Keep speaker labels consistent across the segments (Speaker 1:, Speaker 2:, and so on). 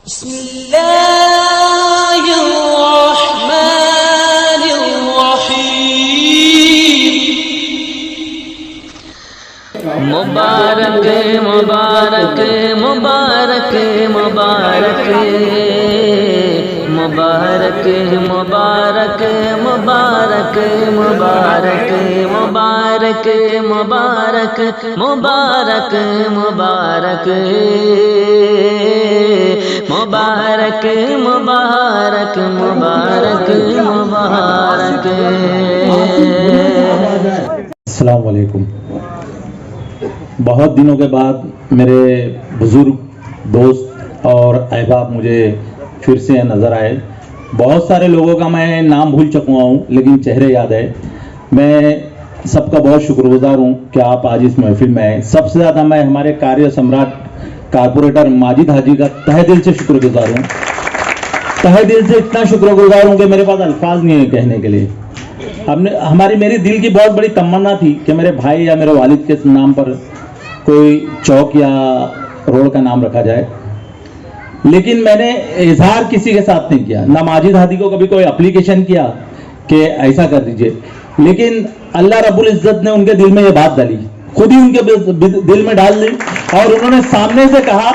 Speaker 1: बिस्मिल्लाहिर्रहमानिर्रहीम। मुबारक मुबारक मुबारक मुबारक मुबारक मुबारक मुबारक मुबारक मुबारक मुबारक मुबारक मुबारक मुबारक मुबारक मुबारक मुबारक।
Speaker 2: अस्सलाम वालेकुम। बहुत दिनों के बाद मेरे बुजुर्ग दोस्त और अहबाब मुझे फिर से नज़र आए। बहुत सारे लोगों का मैं नाम भूल चुका हूँ लेकिन चेहरे याद है। मैं सबका बहुत शुक्रगुजार हूँ कि आप आज इस महफिल में आए। सबसे ज़्यादा मैं हमारे कार्य सम्राट कारपोरेटर माजिद हाजी का तहे दिल से शुक्रगुजार हूँ। तहे दिल से इतना शुक्रगुजार हूँ कि मेरे पास अल्फाज नहीं है कहने के लिए। मेरी दिल की बहुत बड़ी तमन्ना थी कि मेरे भाई या मेरे वालिद के नाम पर कोई चौक या रोड का नाम रखा जाए, लेकिन मैंने इजहार किसी के साथ नहीं किया। ना माजिद हादी को कभी कोई एप्लीकेशन किया कि ऐसा कर दीजिए, लेकिन अल्लाह रब्बुल इज्जत ने उनके दिल में ये बात डाली, खुद ही उनके दिल में डाल दी और उन्होंने सामने से कहा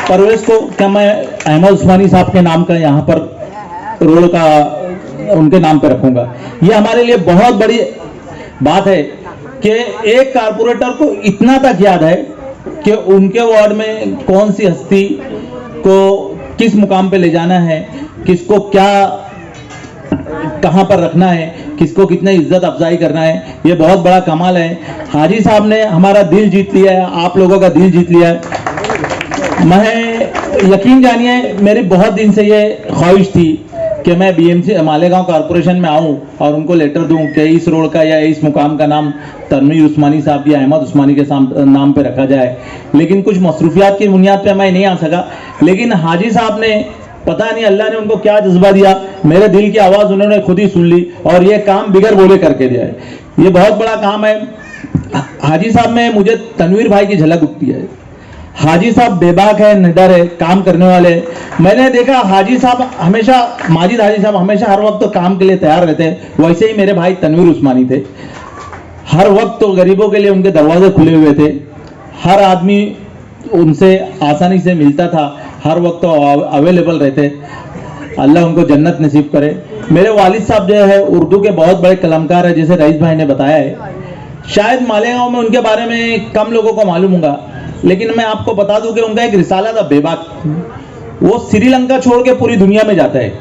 Speaker 2: परवेज को कि मैं अहमद उस्मानी साहब के नाम का यहाँ पर रोड का उनके नाम पे रखूंगा। ये हमारे लिए बहुत बड़ी बात है कि एक कारपोरेटर को इतना तक याद है कि उनके वार्ड में कौन सी हस्ती को किस मुकाम पे ले जाना है, किसको क्या कहां पर रखना है, किसको कितने इज्जत अफजाई करना है। ये बहुत बड़ा कमाल है। हाजी साहब ने हमारा दिल जीत लिया है, आप लोगों का दिल जीत लिया है। मैं यकीन जानिए मेरी बहुत दिन से ये ख्वाहिश थी कि मैं बीएमसी मालेगांव कारपोरेशन में आऊं और उनको लेटर दूं कि इस रोड का या इस मुकाम का नाम तनवीर उस्मानी साहब या अहमद उस्मानी के नाम पे रखा जाए, लेकिन कुछ मसरूफियात की बुनियाद पे मैं नहीं आ सका। लेकिन हाजी साहब ने पता नहीं अल्लाह ने उनको क्या जज्बा दिया, मेरे दिल की आवाज़ उन्होंने खुद ही सुन ली और ये काम बिगर बोले करके दिया है। ये बहुत बड़ा काम है। हाजी साहब में मुझे तनवीर भाई की झलक उठती है। हाजी साहब बेबाक है, निडर है, काम करने वाले। मैंने देखा हाजी साहब हमेशा, माजिद हाजी साहब हमेशा हर वक्त तो काम के लिए तैयार रहते हैं। वैसे ही मेरे भाई तनवीर उस्मानी थे, हर वक्त तो गरीबों के लिए उनके दरवाजे खुले हुए थे। हर आदमी उनसे आसानी से मिलता था, हर वक्त तो अवेलेबल रहते। अल्लाह उनको जन्नत नसीब करे। मेरे वालिद साहब जो है उर्दू के बहुत बड़े कलमकार है, जैसे रईस भाई ने बताया है। शायद मालेगांव में उनके बारे में कम लोगों को मालूम होगा, लेकिन मैं आपको बता दूं कि उनका एक रिसाला था बेबाक। वो श्रीलंका छोड़ के पूरी दुनिया में जाता है।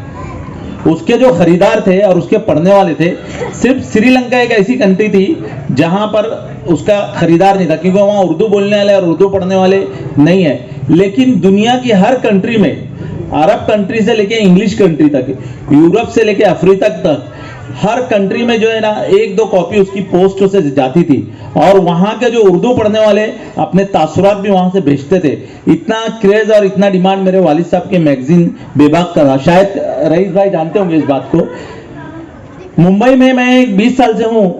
Speaker 2: उसके जो खरीदार थे और उसके पढ़ने वाले थे, सिर्फ श्रीलंका एक ऐसी कंट्री थी जहां पर उसका खरीदार नहीं था, क्योंकि वहां उर्दू बोलने वाले और उर्दू पढ़ने वाले नहीं है। लेकिन दुनिया की हर कंट्री में, अरब कंट्री से लेके इंग्लिश कंट्री तक, यूरोप से लेके अफ्रीका तक, हर कंट्री में जो है ना एक दो कॉपी उसकी पोस्ट से जाती थी और वहां के जो उर्दू पढ़ने वाले अपने तासुरात भी वहां से भेजते थे। इतना क्रेज और इतना डिमांड मेरे वालिद साहब के मैगजीन बेबाक का था। शायद रईस भाई जानते होंगे इस बात को। मुंबई में मैं 20 साल से हूं,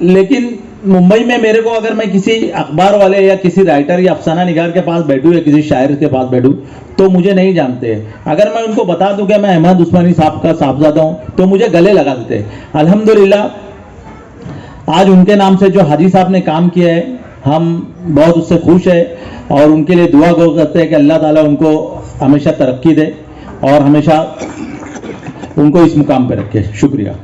Speaker 2: लेकिन मुंबई में मेरे को अगर मैं किसी अखबार वाले या किसी राइटर या अफसाना निगार के पास बैठूं या किसी शायर के पास बैठूं तो मुझे नहीं जानते। अगर मैं उनको बता दूं कि मैं अहमद उस्मानी साहब का साहबजादा हूं तो मुझे गले लगा देते। अल्हम्दुलिल्लाह आज उनके नाम से जो हाजी साहब ने काम किया है, हम बहुत उससे खुश है और उनके लिए दुआ गो करते हैं कि अल्लाह ताला उनको हमेशा तरक्की दे और हमेशा उनको इस मुकाम पर रखे। शुक्रिया।